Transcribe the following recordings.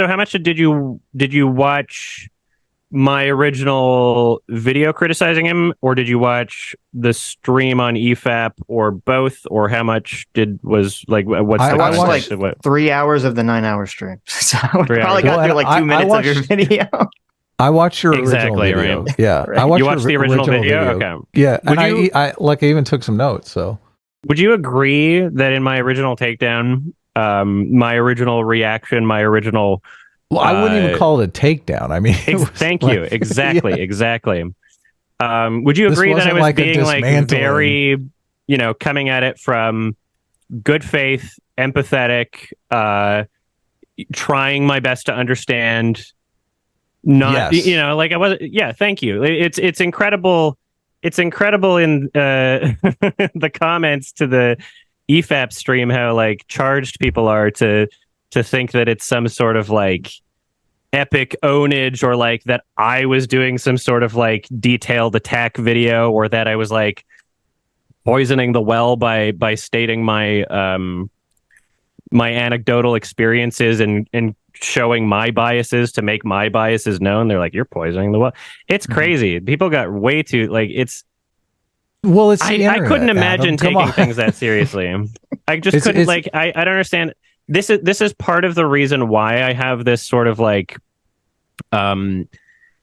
how much did you watch my original video criticizing him, or did you watch the stream on EFAP, or both, or how much what's I the watched context like of what? 3 hours of the 9-hour stream. So I Three probably hours. got Well, through like 2 minutes of your video. I watched your Exactly, original video. right. Yeah, Right. I watched You watched the original video? Okay. Yeah, Would and you- I even took some notes. So Would you agree that in my original takedown, my original reaction, my original well, I wouldn't even call it a takedown. I mean, thank you. Exactly. Yeah. Exactly. Would you This agree that I wasn't was like a being like dismantling. very, coming at it from good faith, empathetic, trying my best to understand, not, Yes. I wasn't, yeah, thank you. It's incredible. It's incredible in the comments to the EFAP stream how like charged people are to think that it's some sort of like epic ownage, or like that I was doing some sort of like detailed attack video, or that I was like poisoning the well by stating my my anecdotal experiences and showing my biases to make my biases known. They're like, you're poisoning the well. It's crazy. People got way too like it's. well, it's the I internet, couldn't imagine Adam. Come taking on. things that seriously. I just couldn't like. I don't understand. This is part of the reason why I have this sort of like, not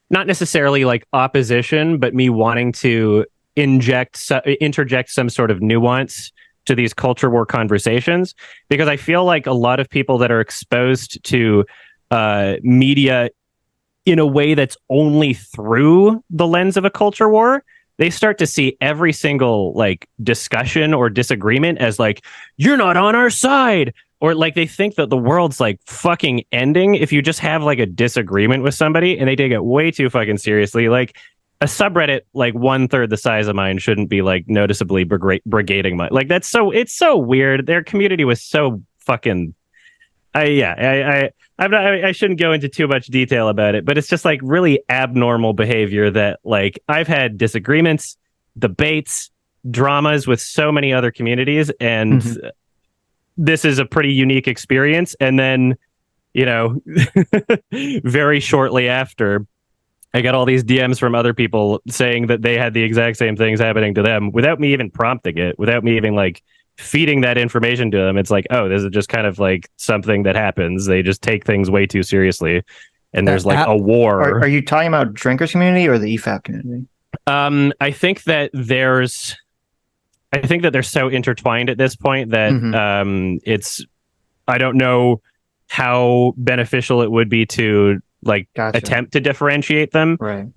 necessarily like opposition, but me wanting to interject some sort of nuance to these culture war conversations, because I feel like a lot of people that are exposed to media in a way that's only through the lens of a culture war, they start to see every single like discussion or disagreement as like, you're not on our side, or like they think that the world's like fucking ending if you just have like a disagreement with somebody, and they take it way too fucking seriously. Like a subreddit like 1/3 the size of mine shouldn't be like noticeably brigading my like it's so weird. Their community was so fucking I shouldn't go into too much detail about it, but it's just like really abnormal behavior that like I've had disagreements, debates, dramas with so many other communities, and this is a pretty unique experience. And then, very shortly after, I got all these DMs from other people saying that they had the exact same things happening to them without me even prompting it, without me even like feeding that information to them. It's like, oh, this is just kind of like something that happens. They just take things way too seriously, and there's like a war. Are you talking about drinkers community or the EFAP community? I think that they're so intertwined at this point that I don't know how beneficial it would be to like attempt to differentiate them. Right.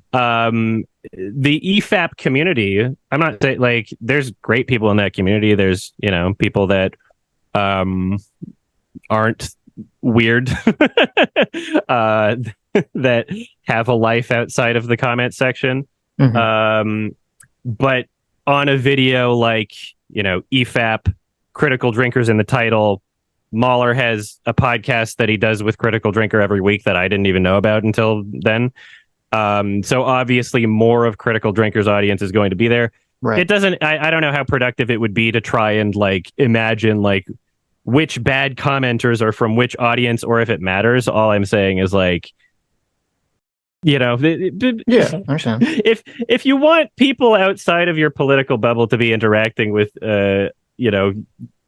The EFAP community, I'm not saying like there's great people in that community. There's, people that aren't weird, that have a life outside of the comment section. But on a video like, EFAP, Critical Drinkers in the title, Mahler has a podcast that he does with Critical Drinker every week that I didn't even know about until then. So obviously more of Critical Drinker's audience is going to be there. Right. It doesn't, I don't know how productive it would be to try and like imagine like which bad commenters are from which audience, or if it matters. All I'm saying is like, Yeah, I understand. If you want people outside of your political bubble to be interacting with,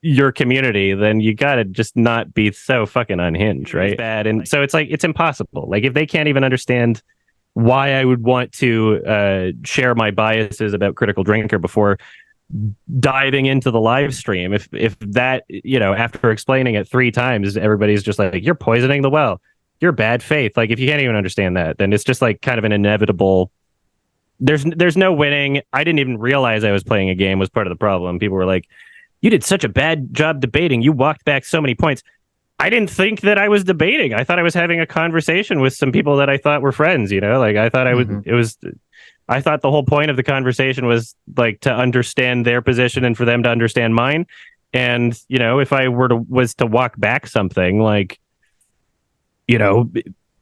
your community, then you gotta just not be so fucking unhinged, right? Bad, and so it's like it's impossible. Like if they can't even understand why I would want to share my biases about Critical Drinker before diving into the live stream, if that, after explaining it 3 times, everybody's just like, you're poisoning the well, you're bad faith. Like if you can't even understand that, then it's just like kind of an inevitable. There's no winning. I didn't even realize I was playing a game was part of the problem. People were like, you did such a bad job debating. You walked back so many points. I didn't think that I was debating. I thought I was having a conversation with some people that I thought were friends, like I thought I thought the whole point of the conversation was like to understand their position and for them to understand mine. And, if I was to walk back something like,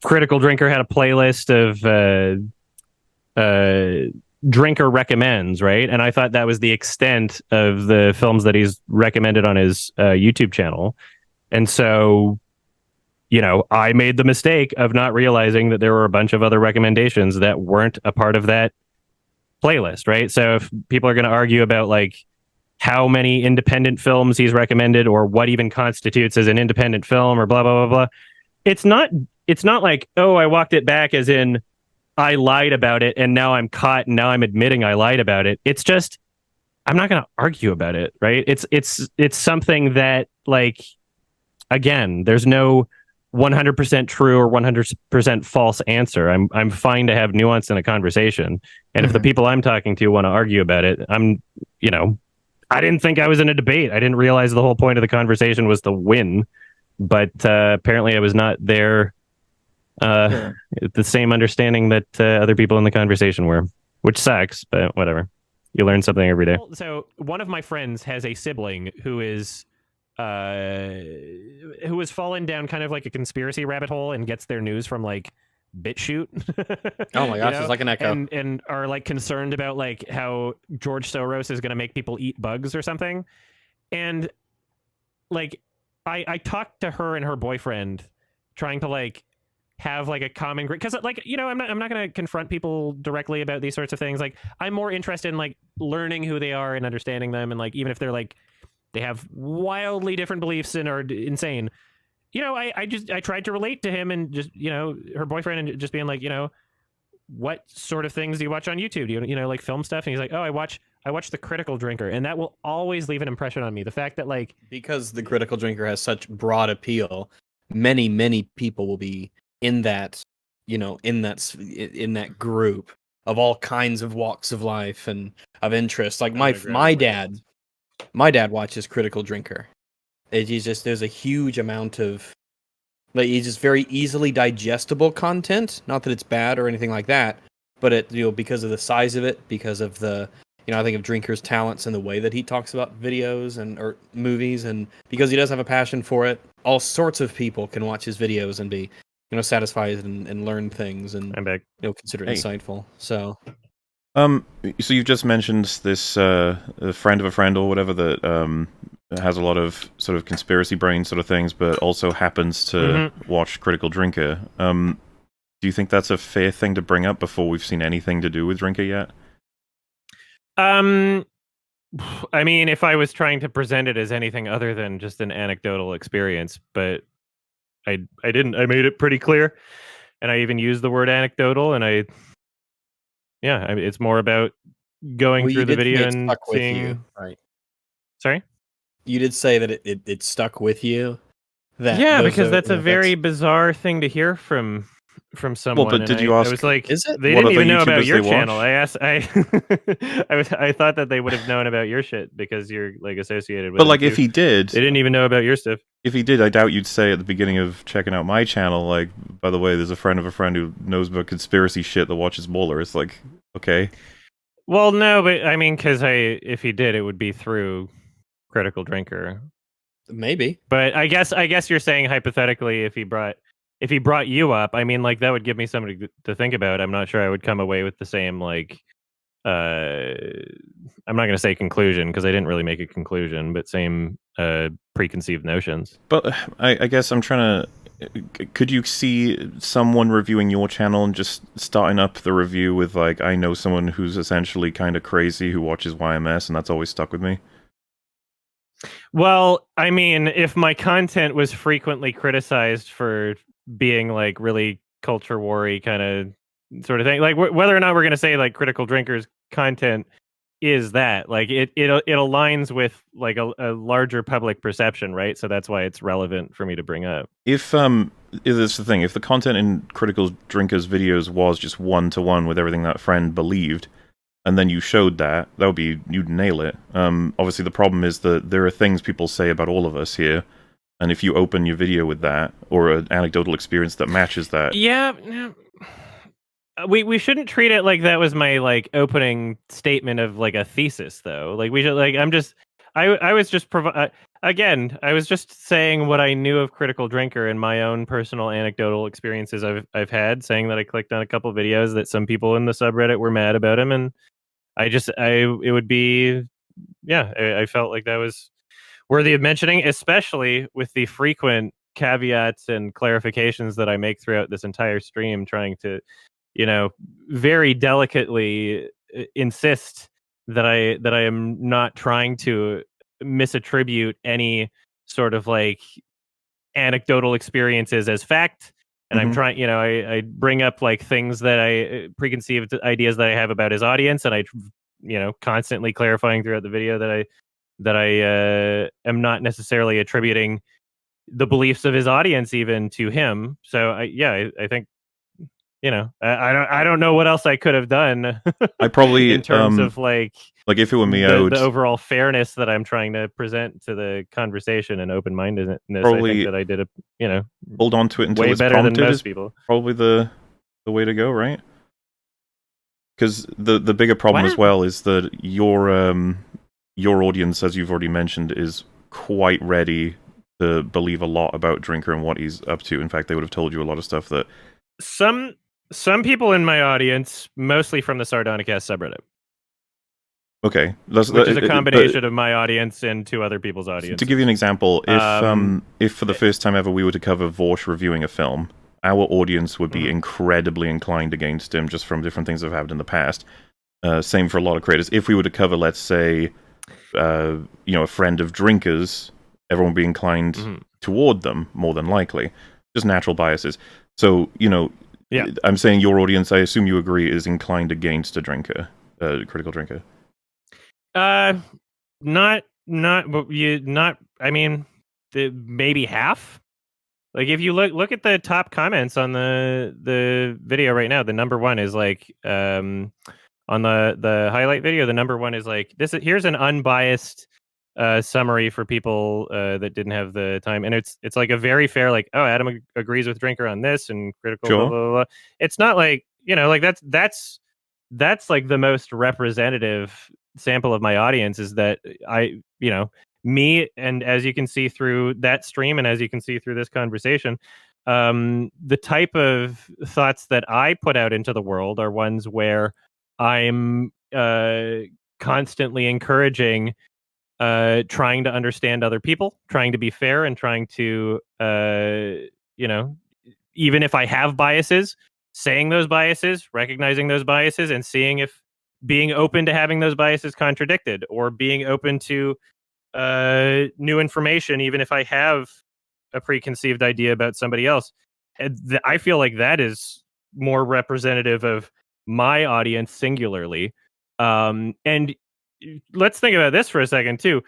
Critical Drinker had a playlist of Drinker recommends, right? And I thought that was the extent of the films that he's recommended on his YouTube channel. And so I made the mistake of not realizing that there were a bunch of other recommendations that weren't a part of that playlist, right? So if people are going to argue about like how many independent films he's recommended or what even constitutes as an independent film or blah blah blah blah, it's not like, oh, I walked it back as in I lied about it and now I'm caught and now I'm admitting I lied about it. It's just I'm not going to argue about it, right? It's something that, like, again, there's no 100% true or 100% false answer. I'm fine to have nuance in a conversation. And if the people I'm talking to want to argue about it, I didn't think I was in a debate. I didn't realize the whole point of the conversation was to win. But apparently I was not there the same understanding that other people in the conversation were, which sucks, but whatever. You learn something every day. So one of my friends has a sibling who has fallen down kind of like a conspiracy rabbit hole and gets their news from like BitChute. Oh my gosh, it's like an echo. And are like concerned about like how George Soros is going to make people eat bugs or something. And like I talked to her and her boyfriend trying to like have like a common because like I'm not going to confront people directly about these sorts of things. Like I'm more interested in like learning who they are and understanding them, and like even if they're like they have wildly different beliefs and are insane, I tried to relate to him and just her boyfriend and just being like, what sort of things do you watch on YouTube? Do you like film stuff? And he's like, oh, I watch The Critical Drinker, and that will always leave an impression on me. The fact that like because The Critical Drinker has such broad appeal, many people will be in that in that group of all kinds of walks of life and of interest. Like my dad watches Critical Drinker. He's just there's a huge amount of like he's just very easily digestible content. Not that it's bad or anything like that, but it because of the size of it, because of the I think of Drinker's talents and the way that he talks about videos or movies, and because he does have a passion for it, all sorts of people can watch his videos and be satisfied and learn things and consider it insightful. So you've just mentioned this a friend of a friend or whatever that has a lot of sort of conspiracy brain sort of things, but also happens to watch Critical Drinker. Do you think that's a fair thing to bring up before we've seen anything to do with Drinker yet? I mean, if I was trying to present it as anything other than just an anecdotal experience, but I didn't. I made it pretty clear, and I even used the word anecdotal. And it's more about going through the video and seeing. You, right? Sorry, you did say that it stuck with you. Because that's a very bizarre thing to hear from someone. Well, but did you ask? I was like, is it? They didn't even know about your channel. I asked. I thought that they would have known about your shit because you're like associated with. But like, if he did, they didn't even know about your stuff. If he did, I doubt you'd say at the beginning of checking out my channel, like, by the way, there's a friend of a friend who knows about conspiracy shit that watches Bowler. It's like, okay. Well, no, but I mean, because if he did, it would be through Critical Drinker. Maybe. But I guess you're saying hypothetically, if he brought you up, I mean, like that would give me something to think about. I'm not sure I would come away with the same like. I'm not going to say conclusion because I didn't really make a conclusion, but same preconceived notions. But I guess I'm trying to. Could you see someone reviewing your channel and just starting up the review with like, I know someone who's essentially kind of crazy who watches YMS, and that's always stuck with me? Well, I mean, if my content was frequently criticized for being like really culture war-y kind of sort of thing, like whether or not we're going to say like Critical Drinkers content is that like it aligns with like a larger public perception, right? So that's why it's relevant for me to bring up. If that's the thing, if the content in Critical Drinkers videos was just 1-to-1 with everything that friend believed, and then you showed that would be, you'd nail it. Obviously the problem is that there are things people say about all of us here, and if you open your video with that or an anecdotal experience that matches that, we shouldn't treat it like that was my like opening statement of like a thesis, though. Like we should like I was just again, I was just saying what I knew of Critical Drinker and my own personal anecdotal experiences I've had, saying that I clicked on a couple videos that some people in the subreddit were mad about him, and it would be I felt like that was worthy of mentioning, especially with the frequent caveats and clarifications that I make throughout this entire stream, trying to, very delicately insist that I am not trying to misattribute any sort of like anecdotal experiences as fact. And I'm trying, I bring up like things that preconceived ideas that I have about his audience, and I, constantly clarifying throughout the video that I am not necessarily attributing the beliefs of his audience even to him. So I think, I don't know what else I could have done. I probably in terms of like if it were me, the overall fairness that I'm trying to present to the conversation and open-mindedness. Probably, I think that I did hold on to it until way it's better prompted than most is people. probably the way to go, right? Because the bigger problem as well is that your audience, as you've already mentioned, is quite ready to believe a lot about Drinker and what he's up to. In fact, they would have told you a lot of stuff that some people in my audience, mostly from the Sardonicast subreddit. Okay, which is a combination of my audience and two other people's audiences. To give you an example, if for the first time ever we were to cover Vorsh reviewing a film, our audience would be incredibly inclined against him just from different things that have happened in the past. Same for a lot of creators. If we were to cover, let's say, a friend of Drinkers, everyone would be inclined toward them more than likely. Just natural biases. So, I'm saying your audience, I assume you agree, is inclined against a drinker, critical drinker. Not. I mean, maybe half. Like if you look at the top comments on the video right now, the number one is like on the highlight video, the number one is like here's an unbiased summary for people that didn't have the time, and it's like a very fair, like, oh, Adam agrees with Drinker on this and critical blah, blah, blah. It's not like like that's like the most representative sample of my audience, is that me, and as you can see through that stream and as you can see through this conversation, the type of thoughts that I put out into the world are ones where I'm constantly encouraging trying to understand other people, trying to be fair, and trying to even if I have biases, saying those biases, recognizing those biases, and seeing if being open to having those biases contradicted, or being open to new information, even if I have a preconceived idea about somebody else. I feel like that is more representative of my audience singularly. And let's think about this for a second too.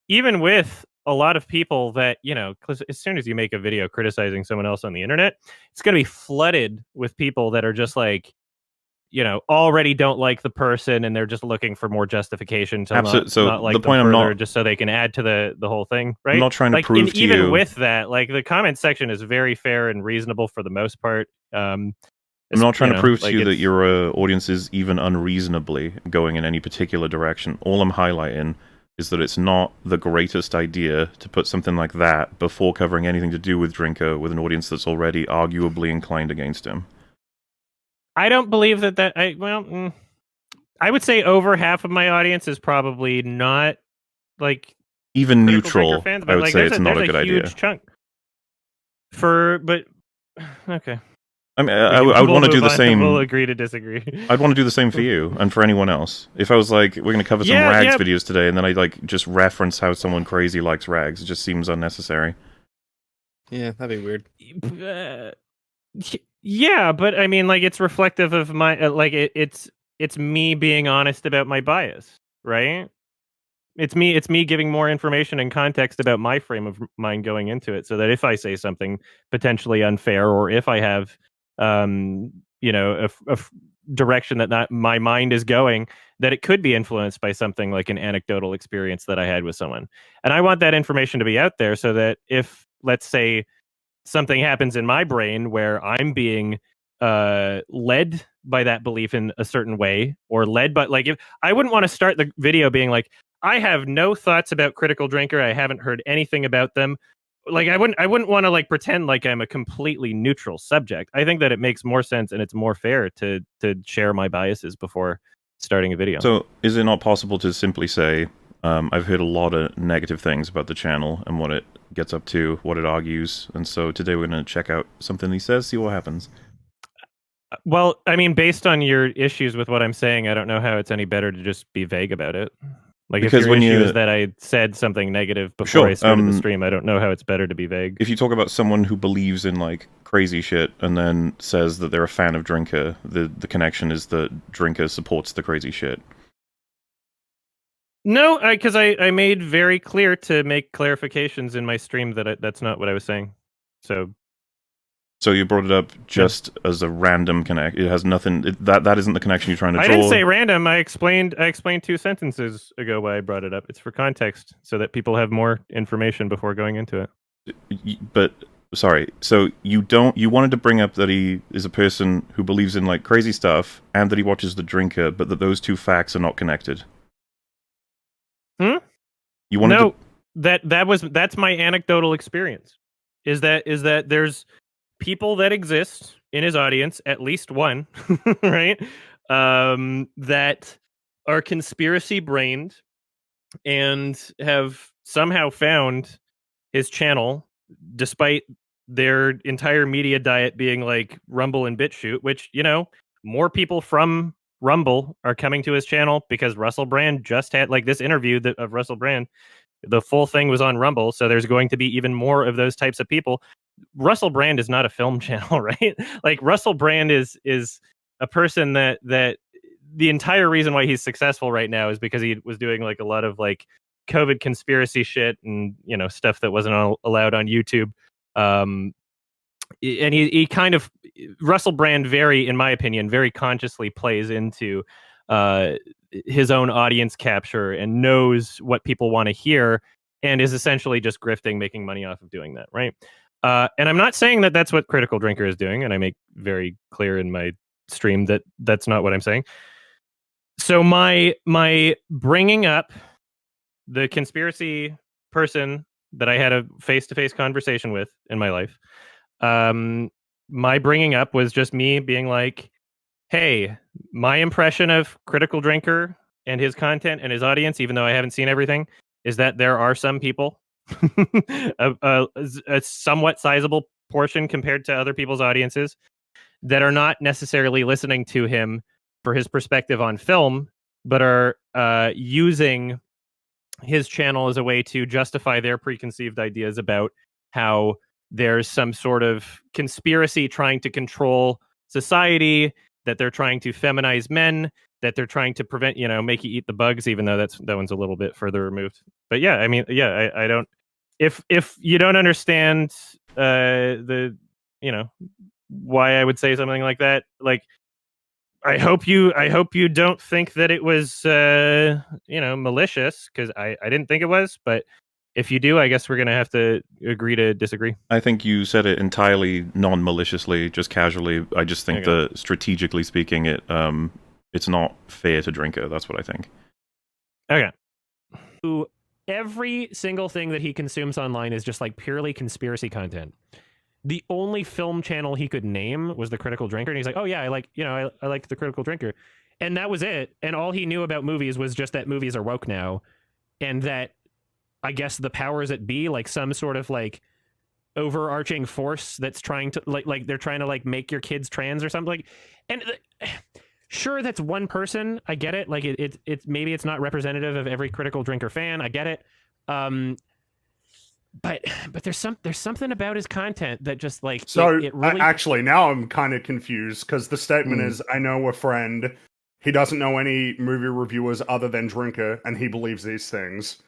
Even with a lot of people that, because as soon as you make a video criticizing someone else on the internet, it's going to be flooded with people that are just like, already don't like the person, and they're just looking for more justification to not like the point them further, just so they can add to the whole thing, right? I'm not trying to prove to even you. with that, like, the comment section is very fair and reasonable for the most part. I'm not trying to prove to you that your audience is even unreasonably going in any particular direction. All I'm highlighting is that it's not the greatest idea to put something like that before covering anything to do with Drinker with an audience that's already arguably inclined against him. I don't believe that I would say over half of my audience is probably not like even neutral fans, I would say it's not a good idea. Chunk okay. I mean, I would want to do the same. We'll agree to disagree. I'd want to do the same for you and for anyone else. If I was like, we're going to cover some rags videos today, and then I like just reference how someone crazy likes rags, it just seems unnecessary. Yeah, that'd be weird. Yeah, but I mean, like, it's reflective of my it's me being honest about my bias, right? It's me giving more information and context about my frame of mind going into it, so that if I say something potentially unfair, or if I have a direction that my mind is going, that it could be influenced by something like an anecdotal experience that I had with someone. And I want that information to be out there, so that if, let's say, something happens in my brain where I'm being led by that belief in a certain way, or led by, like, if I wouldn't want to start the video being like, I have no thoughts about Critical Drinker, I haven't heard anything about them. Like, I wouldn't want to like pretend like I'm a completely neutral subject. I think that it makes more sense and it's more fair to share my biases before starting a video. So is it not possible to simply say, I've heard a lot of negative things about the channel and what it gets up to, what it argues, and so today we're going to check out something he says, see what happens. Well, I mean, based on your issues with what I'm saying, I don't know how it's any better to just be vague about it. Like, because if your issue is that I said something negative before I started the stream, I don't know how it's better to be vague. If you talk about someone who believes in, like, crazy shit and then says that they're a fan of Drinker, the connection is that Drinker supports the crazy shit. No, because I made very clear to make clarifications in my stream that that's not what I was saying. So you brought it up just as a random connect. It has nothing. That isn't the connection you're trying to draw. I didn't say random. I explained 2 sentences ago why I brought it up. It's for context, so that people have more information before going into it. But sorry. So you wanted to bring up that he is a person who believes in, like, crazy stuff, and that he watches The Drinker, but that those two facts are not connected. You wanted that's my anecdotal experience. Is that there's people that exist in his audience, at least one, right? That are conspiracy brained and have somehow found his channel, despite their entire media diet being like Rumble and BitChute, which, more people from Rumble are coming to his channel because Russell Brand just had, like, this interview of Russell Brand. The full thing was on Rumble, so there's going to be even more of those types of people. Russell Brand is not a film channel, right? Like, Russell Brand is a person that the entire reason why he's successful right now is because he was doing, like, a lot of, like, COVID conspiracy shit and, stuff that wasn't allowed on YouTube. And he kind of, Russell Brand, in my opinion, very consciously plays into his own audience capture and knows what people want to hear and is essentially just grifting, making money off of doing that, right? And I'm not saying that that's what Critical Drinker is doing, and I make very clear in my stream that that's not what I'm saying. So my bringing up the conspiracy person that I had a face-to-face conversation with in my life, my bringing up was just me being like, hey, my impression of Critical Drinker and his content and his audience, even though I haven't seen everything, is that there are some people, a somewhat sizable portion compared to other people's audiences, that are not necessarily listening to him for his perspective on film, but are using his channel as a way to justify their preconceived ideas about how there's some sort of conspiracy trying to control society, that they're trying to feminize men, that they're trying to prevent, make you eat the bugs, even though that one's a little bit further removed. But yeah, I mean, yeah, I don't, if you don't understand the, why I would say something like that, like, I hope you don't think that it was, malicious, because I didn't think it was, but if you do, I guess we're going to have to agree to disagree. I think you said it entirely non-maliciously, just casually. I just think that, strategically speaking, it's not fair to Drinker. That's what I think. Okay. Every single thing that he consumes online is just, like, purely conspiracy content. The only film channel he could name was The Critical Drinker, and he's like, oh yeah, I like The Critical Drinker. And that was it. And all he knew about movies was just that movies are woke now, and that, I guess, the powers that be, like some sort of, like, overarching force that's trying to, like they're trying to, like, make your kids trans or something. Like, and sure, that's one person. I get it. Like, it's maybe it's not representative of every Critical Drinker fan. I get it. But there's something about his content that just, like, so it really... actually, now I'm kind of confused, because the statement is, I know a friend, he doesn't know any movie reviewers other than Drinker, and he believes these things.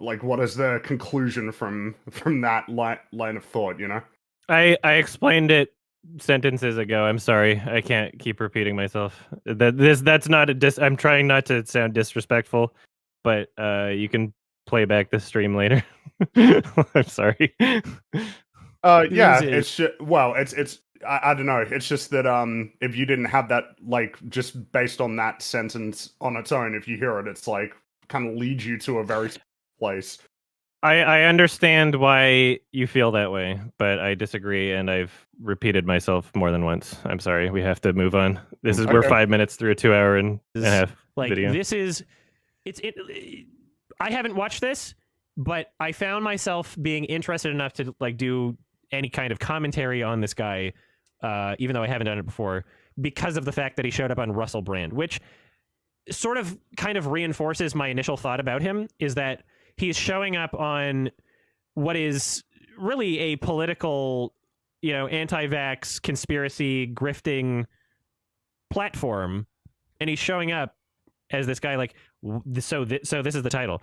Like, what is the conclusion from that line of thought, I explained it sentences ago. I'm sorry. I can't keep repeating myself. That's not I'm trying not to sound disrespectful, but you can play back the stream later. I'm sorry. Yeah, it's just, it's I don't know. It's just that if you didn't have that, like, just based on that sentence on its own, if you hear it, it's like kind of leads you to a very place. I understand why you feel that way, but I disagree, and I've repeated myself more than once. I'm sorry. We have to move on. We're 5 minutes through a 2 hour and a half video. This is I haven't watched this. But I found myself being interested enough to like do any kind of commentary on this guy, even though I haven't done it before, because of the fact that he showed up on Russell Brand, which sort of kind of reinforces my initial thought about him, is that he's showing up on what is really a political, anti-vax, conspiracy, grifting platform, and he's showing up as this guy like, so this is the title.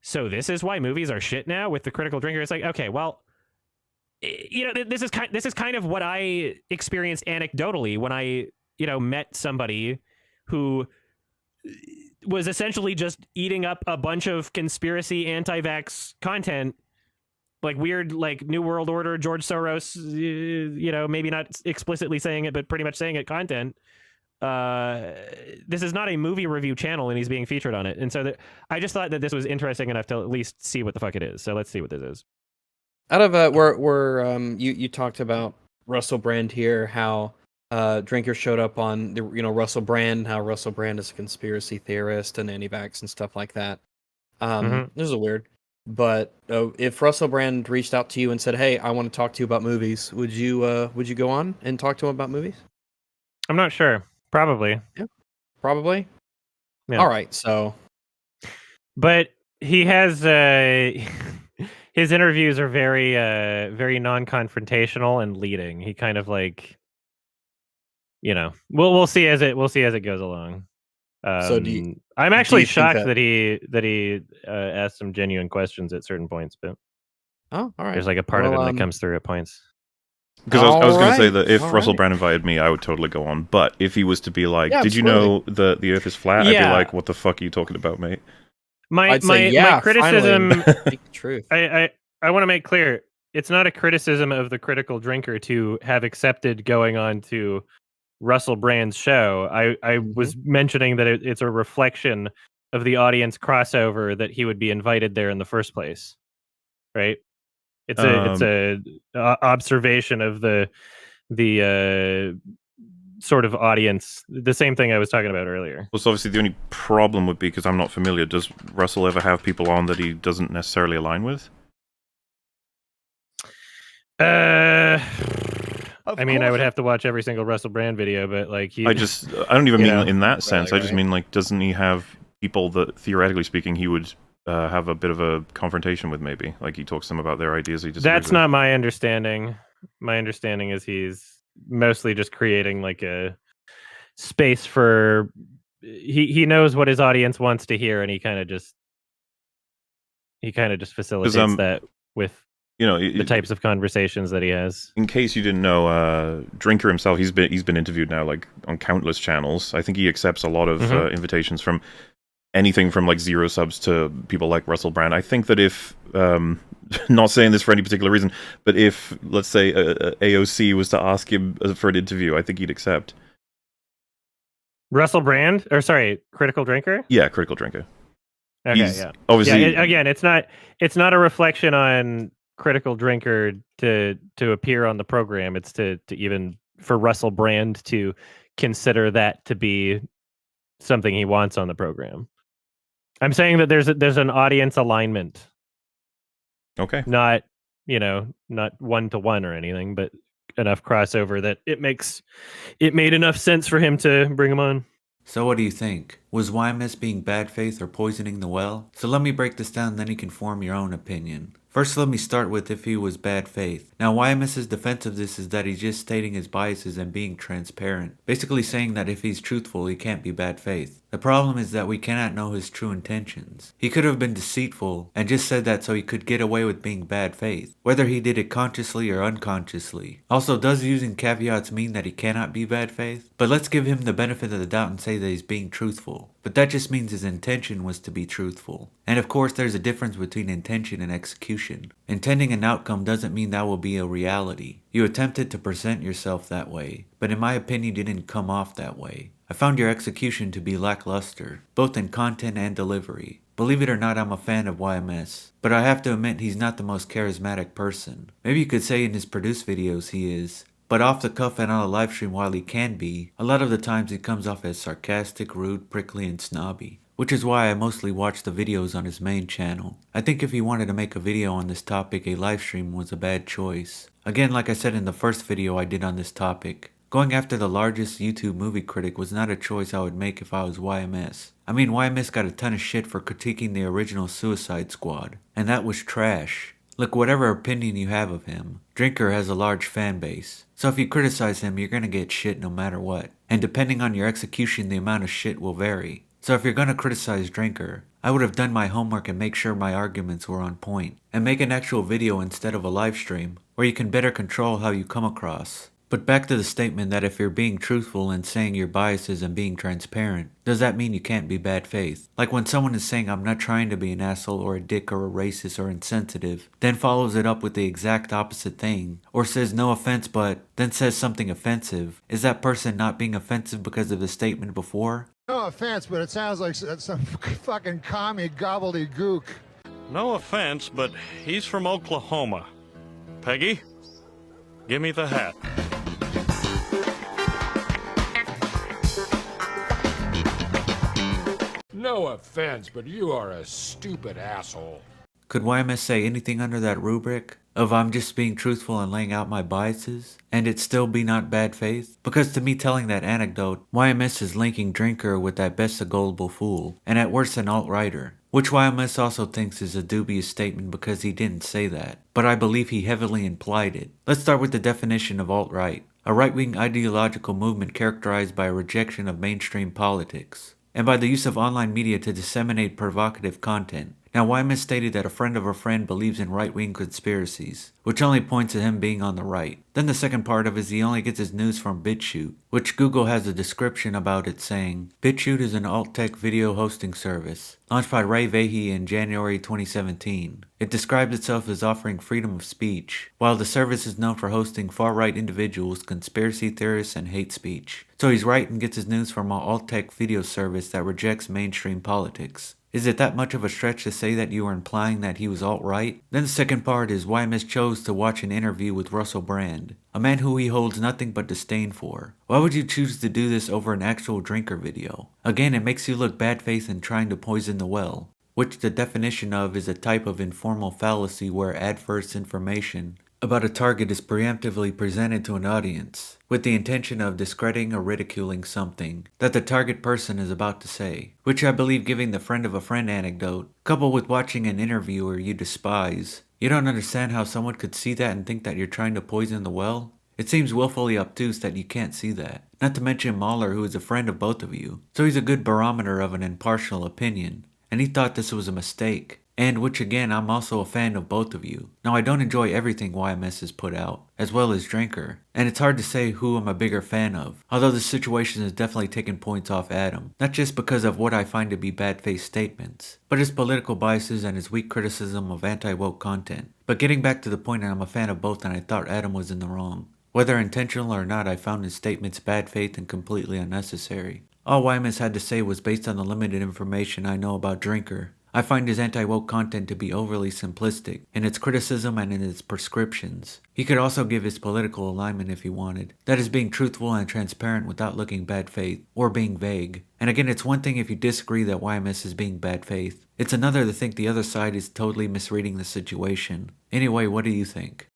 So this is why movies are shit now with the critical drinker. It's like, okay, well, this is kind of what I experienced anecdotally when I, met somebody who was essentially just eating up a bunch of conspiracy anti-vax content, like weird, like New World Order, George Soros, maybe not explicitly saying it, but pretty much saying it content. This is not a movie review channel, and he's being featured on it. And so I just thought that this was interesting enough to at least see what the fuck it is. So let's see what this is. Out of you talked about Russell Brand here, how Drinker showed up on the Russell Brand, how Russell Brand is a conspiracy theorist and anti-vax and stuff like that. This is weird, but if Russell Brand reached out to you and said, "Hey, I want to talk to you about movies," would you go on and talk to him about movies? I'm not sure. Probably. Yeah. Probably. Yeah. All right. So, but he has his interviews are very very non-confrontational and leading. He kind of like, we'll see as it goes along. So I'm actually shocked that he asked some genuine questions at certain points, but all right. There's like a part of him that comes through at points. Because I was going to say that if Russell Brand invited me, I would totally go on. But if he was to be like, "Did you know the Earth is flat?" I'd be like, "What the fuck are you talking about, mate?" My criticism. Truth. I want to make clear, it's not a criticism of the critical drinker to have accepted going on to Russell Brand's show. I was mentioning that it's a reflection of the audience crossover that he would be invited there in the first place, right? It's a observation of the sort of audience. The same thing I was talking about earlier. Well, so obviously the only problem would be, because I'm not familiar, does Russell ever have people on that he doesn't necessarily align with? I mean, I would have to watch every single Russell Brand video, but like I don't even mean in that sense. I just mean, like, doesn't he have people that, theoretically speaking, he would have a bit of a confrontation with, maybe? Like, he talks to them about their ideas. That's not my understanding. My understanding is he's mostly just creating like a space for, he knows what his audience wants to hear, and he kind of just facilitates that with the types of conversations that he has. In case you didn't know, Drinker himself, he's been interviewed now like on countless channels. I think he accepts a lot of invitations from anything from like 0 subs to people like Russell Brand. I think that if not saying this for any particular reason, but if, let's say, AOC was to ask him for an interview, I think he'd accept. Russell Brand? Or sorry, Critical Drinker? Yeah, Critical Drinker. Okay, yeah. Obviously, again, it's not a reflection on Critical Drinker to appear on the program. It's to even for Russell Brand to consider that to be something he wants on the program. I'm saying that there's an audience alignment. Okay. Not 1-to-1 or anything, but enough crossover that it made enough sense for him to bring him on. So what do you think? Was YMS being bad faith or poisoning the well? So let me break this down, then you can form your own opinion. First, let me start with if he was bad faith. Now, YMS's defense of this is that he's just stating his biases and being transparent. Basically saying that if he's truthful, he can't be bad faith. The problem is that we cannot know his true intentions. He could have been deceitful and just said that so he could get away with being bad faith, whether he did it consciously or unconsciously. Also, does using caveats mean that he cannot be bad faith? But let's give him the benefit of the doubt and say that he's being truthful. But that just means his intention was to be truthful. And of course, there's a difference between intention and execution. Intending an outcome doesn't mean that will be a reality. You attempted to present yourself that way, but in my opinion, you didn't come off that way. I found your execution to be lackluster, both in content and delivery. Believe it or not, I'm a fan of YMS, but I have to admit he's not the most charismatic person. Maybe you could say in his produced videos he is, but off the cuff and on a live stream, while he can be, a lot of the times he comes off as sarcastic, rude, prickly, and snobby, which is why I mostly watch the videos on his main channel. I think if he wanted to make a video on this topic, a livestream was a bad choice. Again, like I said in the first video I did on this topic, going after the largest YouTube movie critic was not a choice I would make if I was YMS. I mean, YMS got a ton of shit for critiquing the original Suicide Squad, and that was trash. Look, whatever opinion you have of him, Drinker has a large fan base. So if you criticize him, you're gonna get shit no matter what. And depending on your execution, the amount of shit will vary. So if you're gonna criticize Drinker, I would have done my homework and make sure my arguments were on point. And make an actual video instead of a live stream, where you can better control how you come across. But back to the statement that if you're being truthful and saying your biases and being transparent, does that mean you can't be bad faith? Like when someone is saying I'm not trying to be an asshole or a dick or a racist or insensitive, then follows it up with the exact opposite thing, or says no offense but then says something offensive, is that person not being offensive because of the statement before? No offense, but it sounds like some fucking commie gobbledygook. No offense, but he's from Oklahoma. Peggy, give me the hat. No offense, but you are a stupid asshole. Could YMS say anything under that rubric of I'm just being truthful and laying out my biases, and it still be not bad faith? Because to me telling that anecdote, YMS is linking Drinker with that best a gullible fool, and at worst an alt-righter, which YMS also thinks is a dubious statement because he didn't say that, but I believe he heavily implied it. Let's start with the definition of alt-right, a right-wing ideological movement characterized by a rejection of mainstream politics, and by the use of online media to disseminate provocative content. Now, YMS stated that a friend of a friend believes in right-wing conspiracies, which only points to him being on the right. Then the second part of it is he only gets his news from BitChute, which Google has a description about it saying, BitChute is an alt-tech video hosting service, launched by Ray Vahey in January 2017. It describes itself as offering freedom of speech, while the service is known for hosting far-right individuals, conspiracy theorists, and hate speech. So he's right and gets his news from an alt-tech video service that rejects mainstream politics. Is it that much of a stretch to say that you are implying that he was alt-right? Then the second part is YMS chose to watch an interview with Russell Brand, a man who he holds nothing but disdain for. Why would you choose to do this over an actual Drinker video? Again, it makes you look bad faith in trying to poison the well, which the definition of is a type of informal fallacy where adverse information about a target is preemptively presented to an audience with the intention of discrediting or ridiculing something that the target person is about to say, which I believe giving the friend of a friend anecdote, coupled with watching an interviewer you despise. You don't understand how someone could see that and think that you're trying to poison the well? It seems willfully obtuse that you can't see that. Not to mention Mahler, who is a friend of both of you, so he's a good barometer of an impartial opinion, and he thought this was a mistake. And which again, I'm also a fan of both of you. Now I don't enjoy everything YMS has put out, as well as Drinker, and it's hard to say who I'm a bigger fan of, although the situation has definitely taken points off Adam, not just because of what I find to be bad-faced statements, but his political biases and his weak criticism of anti-woke content. But getting back to the point, I'm a fan of both and I thought Adam was in the wrong. Whether intentional or not, I found his statements bad faith and completely unnecessary. All YMS had to say was based on the limited information I know about Drinker. I find his anti-woke content to be overly simplistic in its criticism and in its prescriptions. He could also give his political alignment if he wanted. That is being truthful and transparent without looking bad faith or being vague. And again, it's one thing if you disagree that YMS is being bad faith. It's another to think the other side is totally misreading the situation. Anyway, what do you think?